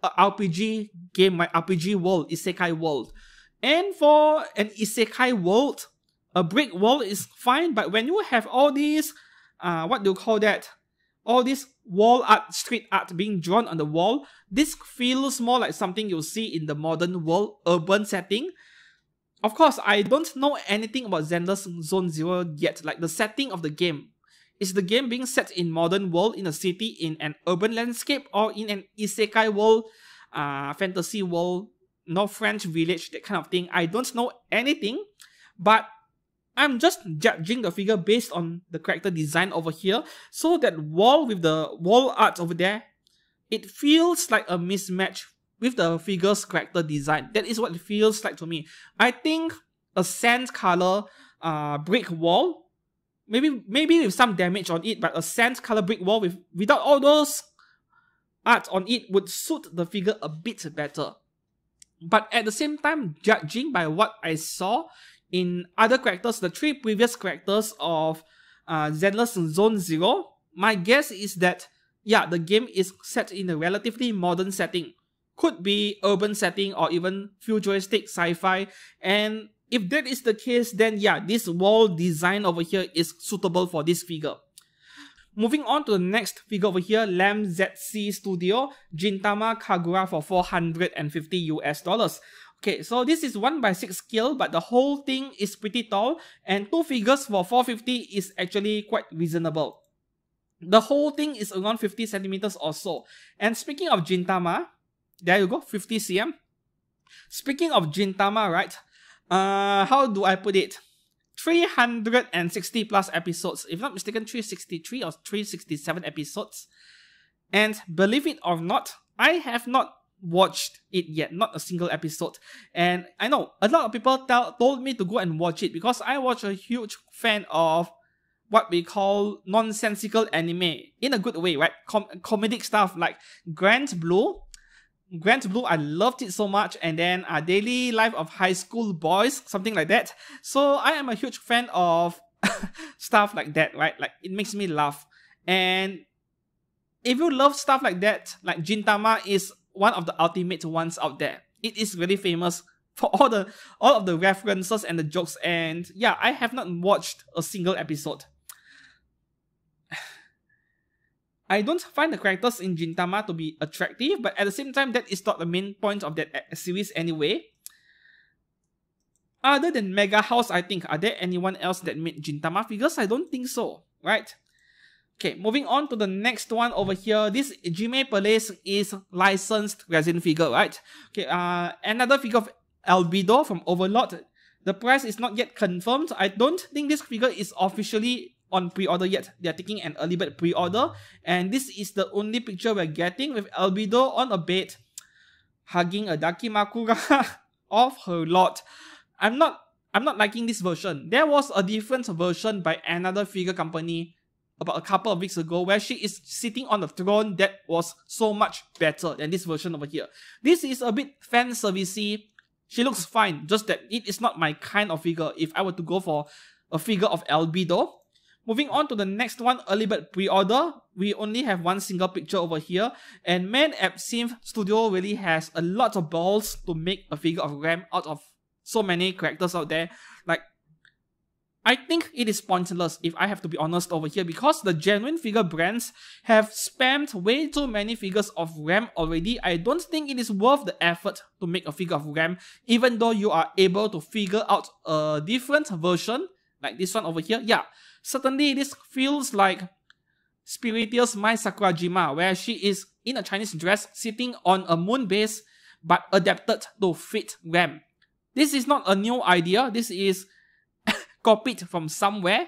a RPG game, my RPG world, isekai world. And for an isekai world, a brick wall is fine, but when you have all these, what do you call that? All this wall art, street art being drawn on the wall, this feels more like something you'll see in the modern world, urban setting. Of course, I don't know anything about Zenless Zone Zero yet, like the setting of the game. Is the game being set in modern world, in a city, in an urban landscape, or in an isekai world, fantasy world, no French village, that kind of thing? I don't know anything, but I'm just judging the figure based on the character design over here. So that wall with the wall art over there, it feels like a mismatch with the figure's character design. That is what it feels like to me. I think a sand color brick wall, maybe with some damage on it, but a sand color brick wall without all those art on it would suit the figure a bit better. But at the same time, judging by what I saw in other characters, the 3 previous characters of Zenless Zone Zero, my guess is that, yeah, the game is set in a relatively modern setting. Could be urban setting or even futuristic sci-fi. And if that is the case, then yeah, this wall design over here is suitable for this figure. Moving on to the next figure over here, Lamb ZC Studio, Gintama Kagura for $450 US. Okay, so this is 1/6 scale, but the whole thing is pretty tall, and 2 figures for $450 is actually quite reasonable. The whole thing is around 50 centimeters or so. And speaking of Gintama, there you go, 50 cm. Speaking of Gintama, right? How do I put it? 360 plus episodes, if not mistaken, 363 or 367 episodes. And believe it or not, I have not watched it yet, not a single episode. And I know a lot of people told me to go and watch it because I was a huge fan of what we call nonsensical anime, in a good way, right? Comedic stuff like Grand Blue, I loved it so much, and then Daily Life of High School Boys, something like that. So I am a huge fan of stuff like that, right? Like, it makes me laugh. And if you love stuff like that, like Gintama is one of the ultimate ones out there. It is really famous for all of the references and the jokes, and yeah, I have not watched a single episode. I don't find the characters in Gintama to be attractive, but at the same time, that is not the main point of that series anyway. Other than Mega House, I think, are there anyone else that made Gintama figures? I don't think so, right? Okay, moving on to the next one over here. This Jime Palace is licensed resin figure, right? Okay, another figure of Albedo from Overlord. The price is not yet confirmed. I don't think this figure is officially on pre-order yet. They are taking an early bird pre-order, and this is the only picture we're getting with Albedo on a bed hugging a Dakimakura of her lord. I'm not liking this version. There was a different version by another figure company about a couple of weeks ago where she is sitting on a throne that was so much better than this version over here. This is a bit fan servicey. She looks fine, just that it is not my kind of figure if I were to go for a figure of Albedo. Moving on to the next one, early bird pre-order. We only have one single picture over here, and man, Synth Studio really has a lot of balls to make a figure of Ram out of so many characters out there. Like, I think it is pointless if I have to be honest over here, because the genuine figure brands have spammed way too many figures of Ram already. I don't think it is worth the effort to make a figure of Ram, even though you are able to figure out a different version like this one over here. Yeah, certainly this feels like Spiritia's Mai Sakurajima, where she is in a Chinese dress sitting on a moon base but adapted to fit Ram. This is not a new idea, this is copied from somewhere.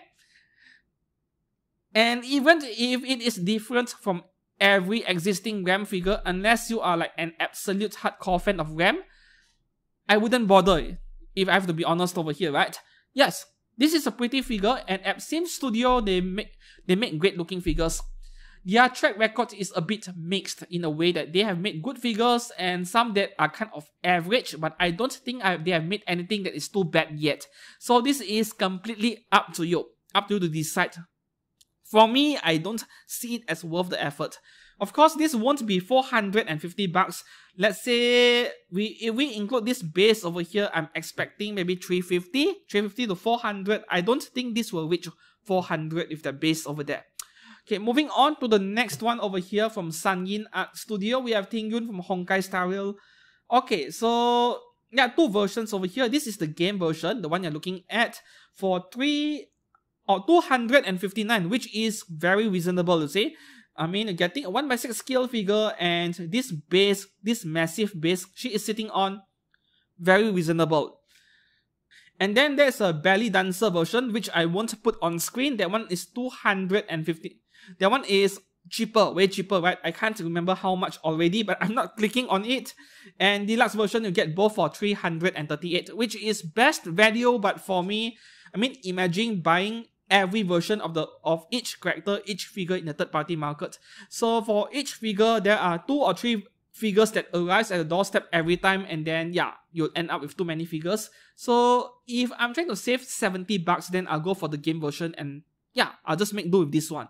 And even if it is different from every existing Ram figure, unless you are like an absolute hardcore fan of Ram, I wouldn't bother, if I have to be honest over here, right? Yes, this is a pretty figure, and at Sim Studio, they make great looking figures. Their track record is a bit mixed in a way that they have made good figures and some that are kind of average, but I don't think they have made anything that is too bad yet. So this is completely up to you to decide. For me, I don't see it as worth the effort. Of course, this won't be 450 bucks. Let's say if we include this base over here, I'm expecting maybe 350 to 400. I don't think this will reach 400 with the base over there. Okay, moving on to the next one over here from Sanyin Art Studio. We have Ting from Honkai Star Rail. Okay, so yeah, two versions over here. This is the game version, the one you're looking at, for 259, which is very reasonable to say. I mean, you're getting a 1/6 scale figure, and this base, this massive base, she is sitting on, very reasonable. And then there's a belly dancer version, which I won't put on screen. That one is 250. That one is cheaper, way cheaper, right? I can't remember how much already, but I'm not clicking on it. And deluxe version, you get both for 338, which is best value. But for me, I mean, imagine buying every version of each character, each figure in the third-party market. So for each figure, there are 2 or 3 figures that arrives at the doorstep every time, and then yeah, you'll end up with too many figures. So if I'm trying to save 70 bucks, then I'll go for the game version, and yeah, I'll just make do with this one.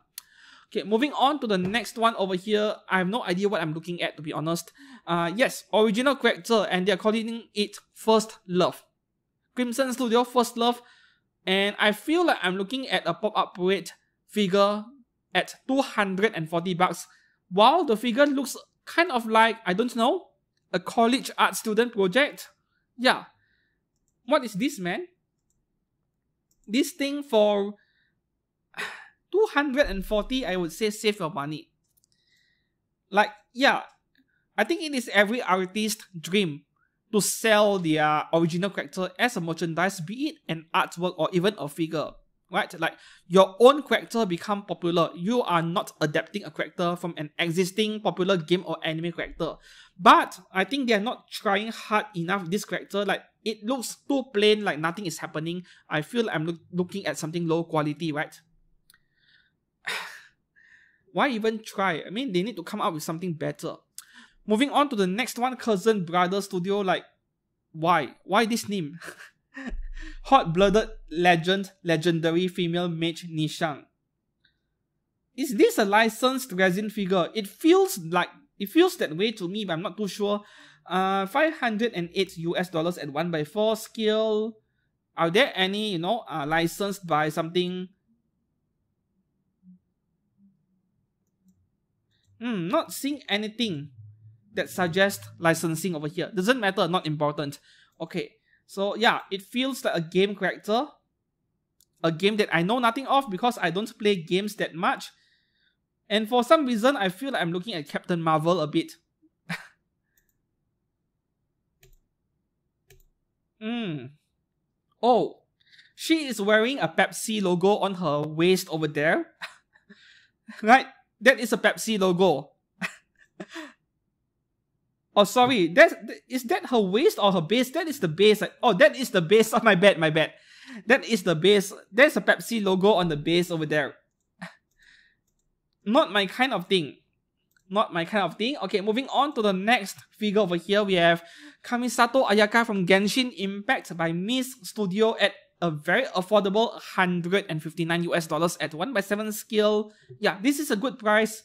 Okay, moving on to the next one over here. I have no idea what I'm looking at, to be honest. Yes, original character, and they're calling it First Love. Crimson Studio First Love. And I feel like I'm looking at a pop-up parade figure at 240 bucks. While the figure looks kind of like, I don't know, a college art student project. Yeah. What is this, man? This thing for 240, I would say save your money. Like, yeah, I think it is every artist's dream to sell their original character as a merchandise, be it an artwork or even a figure, right? Like, your own character become popular. You are not adapting a character from an existing popular game or anime character. But I think they are not trying hard enough with this character. Like, it looks too plain, like nothing is happening. I feel I'm looking at something low quality, right? Why even try? I mean, they need to come up with something better. Moving on to the next one, Cousin Brother Studio. Like, why? Why this name? Hot-blooded legendary female mage Nishang. Is this a licensed resin figure? It feels that way to me, but I'm not too sure. $508 US at 1/4 scale. Are there any, licensed by something? Not seeing anything that suggests licensing over here. Doesn't matter, not important. Okay, so yeah, it feels like a game character. A game that I know nothing of because I don't play games that much. And for some reason, I feel like I'm looking at Captain Marvel a bit. Oh, she is wearing a Pepsi logo on her waist over there. Right? That is a Pepsi logo. Oh, sorry. Is that her waist or her base? That is the base. Oh, that is the base. Oh, my bad. That is the base. There's a Pepsi logo on the base over there. Not my kind of thing. Not my kind of thing. Okay, moving on to the next figure over here. We have Kamisato Ayaka from Genshin Impact by Miss Studio at a very affordable $159 US at 1/7 scale. Yeah, this is a good price.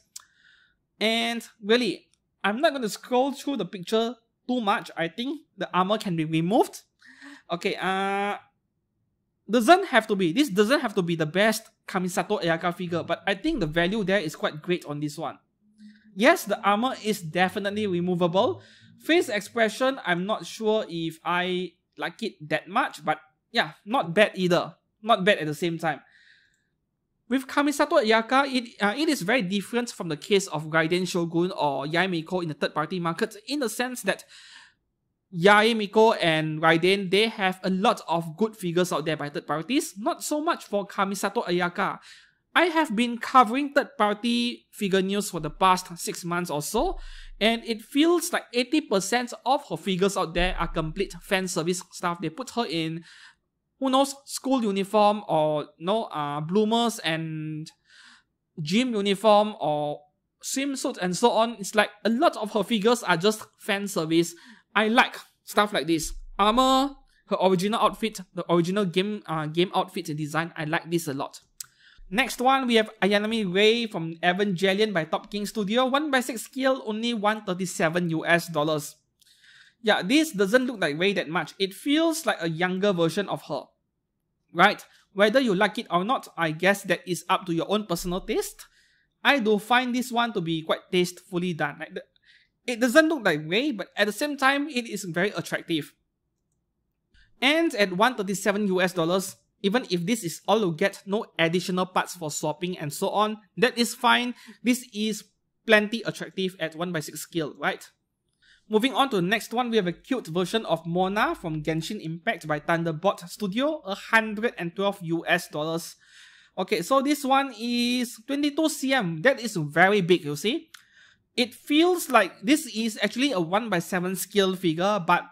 And really, I'm not going to scroll through the picture too much. I think the armor can be removed. Okay, the doesn't have to be the best Kamisato Ayaka figure, but I think the value there is quite great on this one. Yes, the armor is definitely removable. Face expression, I'm not sure if I like it that much, but yeah, not bad either. Not bad at the same time. With Kamisato Ayaka, it is very different from the case of Raiden Shogun or Yae Miko in the third-party market, in the sense that Yae Miko and Raiden, they have a lot of good figures out there by third parties, not so much for Kamisato Ayaka. I have been covering third-party figure news for the past 6 months or so, and it feels like 80% of her figures out there are complete fan service stuff. They put her in, who knows, school uniform or bloomers and gym uniform or swimsuit and so on. It's like a lot of her figures are just fan service. I like stuff like this. Armor, her original outfit, the original game outfit design. I like this a lot. Next one, we have Ayanami Rei from Evangelion by Top King Studio. 1/6 scale, only $137. Yeah, this doesn't look like Rei that much. It feels like a younger version of her. Right? Whether you like it or not, I guess that is up to your own personal taste. I do find this one to be quite tastefully done. Like it doesn't look like Rei, but at the same time, it is very attractive. And at $137, even if this is all you get, no additional parts for swapping and so on, that is fine. This is plenty attractive at 1/6 scale, right? Moving on to the next one, we have a cute version of Mona from Genshin Impact by Thunderbolt Studio, $112. Okay, so this one is 22 cm. That is very big, you see. It feels like this is actually a 1/7 scale figure, but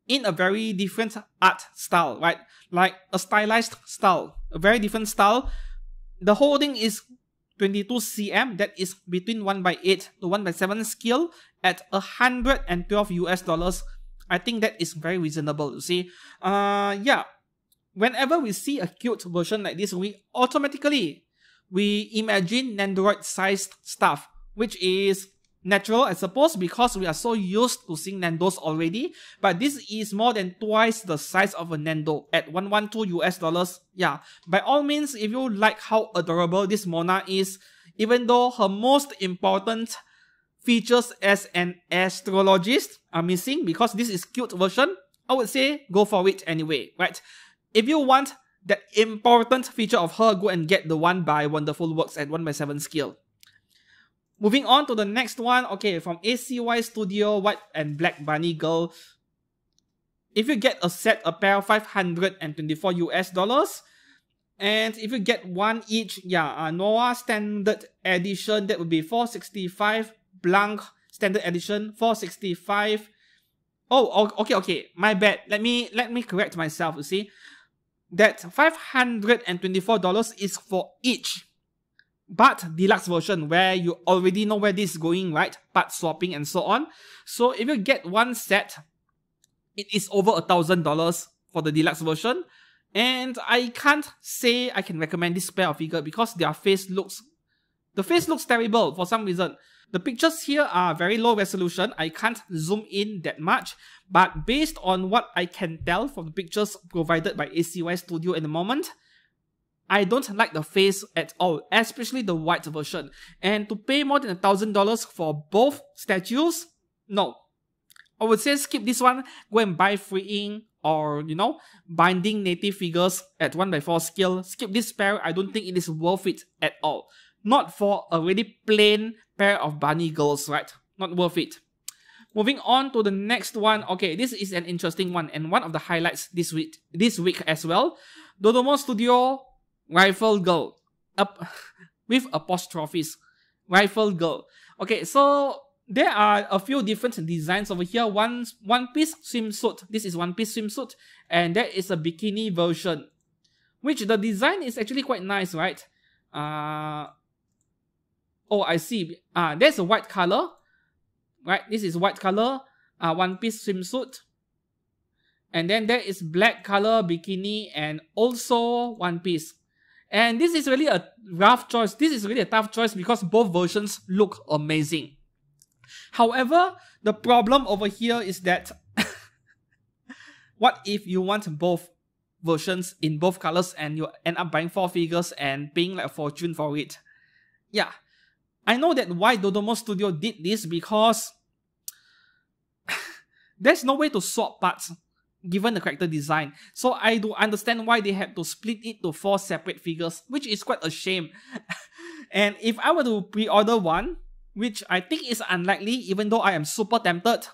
in a very different art style, right? Like a stylized style, a very different style. The whole thing is 22 cm, that is between 1/8 to 1/7 scale at $112. I think that is very reasonable, you see. Yeah, whenever we see a cute version like this, we automatically imagine Nandoroid-sized stuff, which is natural, I suppose, because we are so used to seeing Nandos already. But this is more than twice the size of a Nando at $112. Yeah, by all means, if you like how adorable this Mona is, even though her most important features as an astrologist are missing because this is cute version, I would say go for it anyway, right? If you want that important feature of her, go and get the one by Wonderful Works at 1/7 scale. Moving on to the next one, okay, from ACY Studio, White and Black Bunny Girl. If you get a set, a pair, $524. And if you get one each, yeah, Noah Standard Edition, that would be $465. Blanc Standard Edition, $465. Oh, okay, my bad. Let me correct myself, you see. That $524 is for each. But deluxe version, where you already know where this is going, right? Part swapping and so on. So if you get one set, it is over $1,000 for the deluxe version. And I can't say I can recommend this pair of figure because the face looks terrible for some reason. The pictures here are very low resolution. I can't zoom in that much. But based on what I can tell from the pictures provided by ACY Studio in the moment, I don't like the face at all, especially the white version. And to pay more than $1,000 for both statues, no. I would say skip this one, go and buy freeing or, binding native figures at 1/4 scale. Skip this pair, I don't think it is worth it at all. Not for a really plain pair of bunny girls, right? Not worth it. Moving on to the next one, okay, this is an interesting one and one of the highlights this week as well. Dodompo Studio, Rifle Girl, with apostrophes, Rifle Girl. Okay, so there are a few different designs over here. One piece swimsuit. This is one piece swimsuit, and that is a bikini version, which the design is actually quite nice, right? Oh, I see. There's a white color, right? This is white color, one piece swimsuit. And then there is black color bikini and also one piece. And this is really a rough choice. This is really a tough choice because both versions look amazing. However, the problem over here is that what if you want both versions in both colors and you end up buying 4 figures and paying like a fortune for it. Yeah, I know that why Dodompo Studio did this because there's no way to swap parts given the character design. So I do understand why they had to split it to 4 separate figures, which is quite a shame. And if I were to pre-order one, which I think is unlikely even though I am super tempted,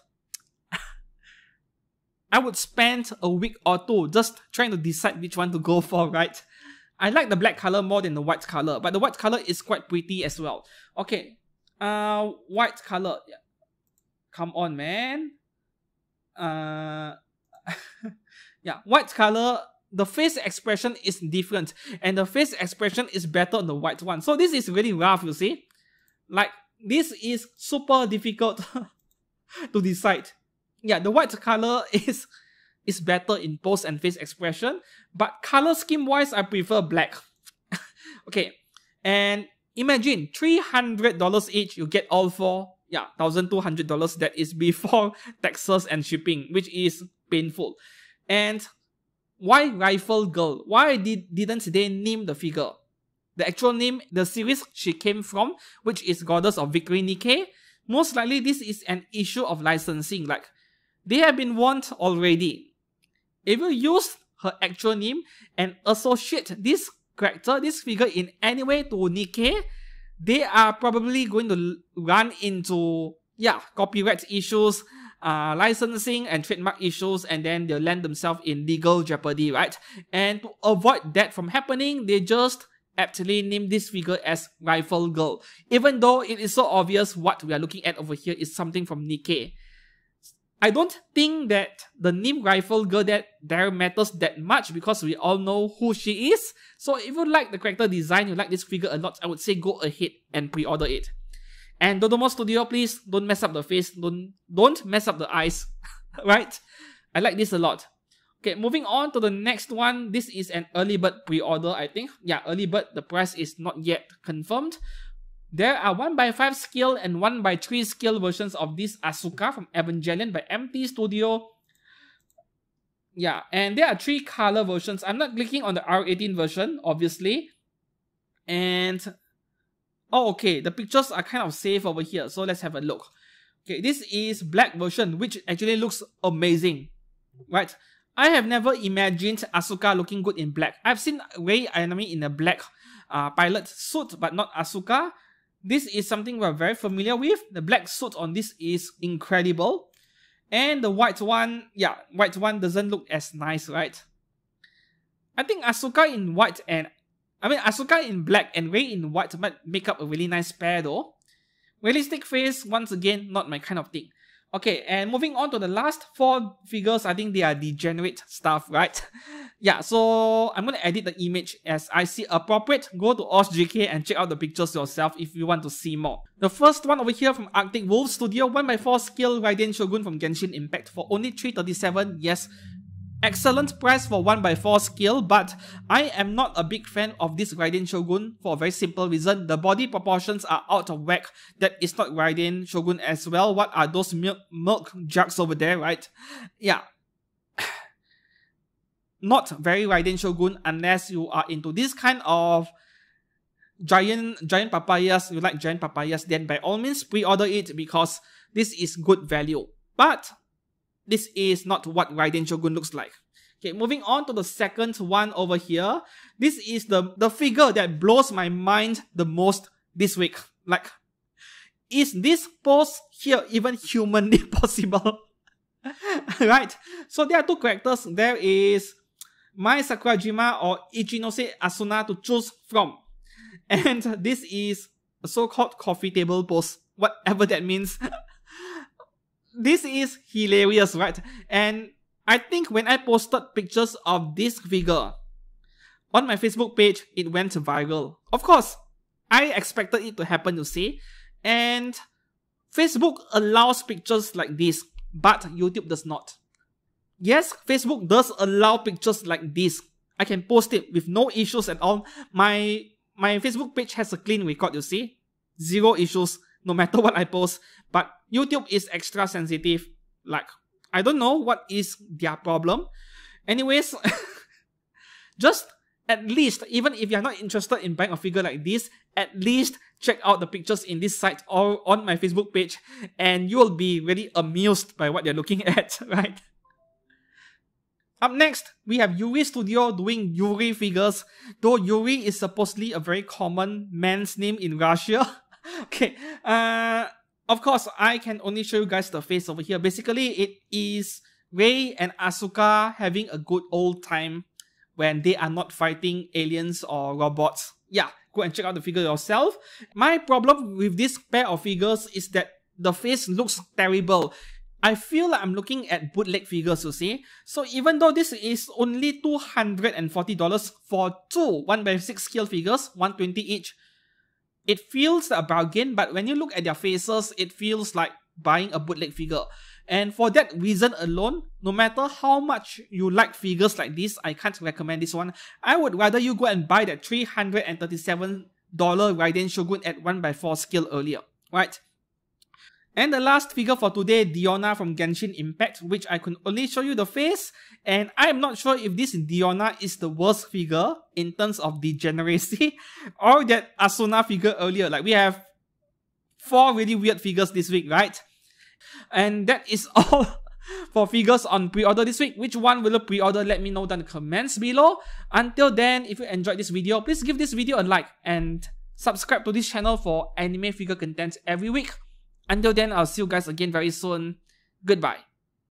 I would spend a week or 2 just trying to decide which one to go for, right? I like the black color more than the white color, but the white color is quite pretty as well. Okay, white color. Yeah. Come on, man. Yeah, white color, the face expression is different, and the face expression is better on the white one. So this is really rough, you see? Like, this is super difficult to decide. Yeah, the white color is better in pose and face expression, but color scheme wise, I prefer black. Okay, and imagine $300 each, you get all 4. Yeah, $1,200. That is before taxes and shipping, which is painful. And why Rifle Girl? Why didn't they name the figure? The actual name, the series she came from, which is Goddess of Victory Nikke, most likely this is an issue of licensing. Like, they have been warned already. If you use her actual name and associate this character, this figure in any way to Nikke, they are probably going to run into, yeah, copyright issues, licensing and trademark issues, and then they'll land themselves in legal jeopardy, right? And to avoid that from happening, they just aptly named this figure as Rifle Girl, even though it is so obvious what we are looking at over here is something from Nikke. I don't think that the name Rifle Girl there matters that much because we all know who she is. So if you like the character design, you like this figure a lot, I would say go ahead and pre-order it. And Dodompo Studio, please don't mess up the face, don't mess up the eyes, right? I like this a lot. Okay, moving on to the next one. This is an early bird pre-order, I think. Yeah, early bird, the price is not yet confirmed. There are 1x5 scale and 1x3 scale versions of this Asuka from Evangelion by MT Studio. Yeah, and there are 3 color versions. I'm not clicking on the R18 version, obviously. And, oh, okay, the pictures are kind of safe over here, so let's have a look. Okay, this is black version, which actually looks amazing, right? I have never imagined Asuka looking good in black. I've seen Rei Ayanami in a black pilot suit, but not Asuka. This is something we're very familiar with. The black suit on this is incredible. And the white one, yeah, white one doesn't look as nice, right? I think Asuka in white and... Asuka in black and Rei in white might make up a really nice pair though. Realistic face, once again, not my kind of thing. Okay, and moving on to the last 4 figures, I think they are degenerate stuff, right? Yeah, so I'm going to edit the image as I see appropriate. Go to OSGK and check out the pictures yourself if you want to see more. The first one over here from Arctic Wolf Studio, 1x4 scale Raiden Shogun from Genshin Impact for only $337. Yes, excellent price for 1x4 scale, but I am not a big fan of this Raiden Shogun for a very simple reason. The body proportions are out of whack. That is not Raiden Shogun as well. What are those milk jugs over there, right? Yeah. Not very Raiden Shogun unless you are into this kind of giant papayas. You like giant papayas, then by all means pre-order it because this is good value. But this is not what Raiden Shogun looks like. Okay, moving on to the second one over here. This is the figure that blows my mind the most this week. Like, is this pose here even humanly possible? Right? So there are 2 characters. There is Mai Sakurajima or Ichinose Asuna to choose from. And this is a so-called coffee table pose. Whatever that means. This is hilarious, right? And I think when I posted pictures of this figure on my Facebook page, it went viral. Of course, I expected it to happen, you see. And Facebook allows pictures like this, but YouTube does not. Yes, Facebook does allow pictures like this. I can post it with no issues at all. My Facebook page has a clean record, you see. 0 issues, no matter what I post. But YouTube is extra sensitive. Like, I don't know what is their problem. Anyways, just at least, even if you're not interested in buying a figure like this, at least check out the pictures in this site or on my Facebook page, and you will be really amused by what you're looking at, right? Up next, we have Yuri Studio doing Yuri figures, though Yuri is supposedly a very common man's name in Russia. Okay, of course, I can only show you guys the face over here. Basically, it is Rei and Asuka having a good old time when they are not fighting aliens or robots. Yeah, go and check out the figure yourself. My problem with this pair of figures is that the face looks terrible. I feel like I'm looking at bootleg figures, you see. So even though this is only $240 for two 1x6 scale figures, 120 each, it feels like a bargain, but when you look at their faces, it feels like buying a bootleg figure. And for that reason alone, no matter how much you like figures like this, I can't recommend this one. I would rather you go and buy that $337 Raiden Shogun at 1x4 scale earlier, right? And the last figure for today, Diona from Genshin Impact, which I can only show you the face, and I'm not sure if this Diona is the worst figure in terms of degeneracy, or that Asuna figure earlier. Like, we have 4 really weird figures this week, right? And that is all for figures on pre-order this week. Which one will you pre-order? Let me know down in the comments below. Until then, if you enjoyed this video, please give this video a like and subscribe to this channel for anime figure content every week. Until then, I'll see you guys again very soon. Goodbye.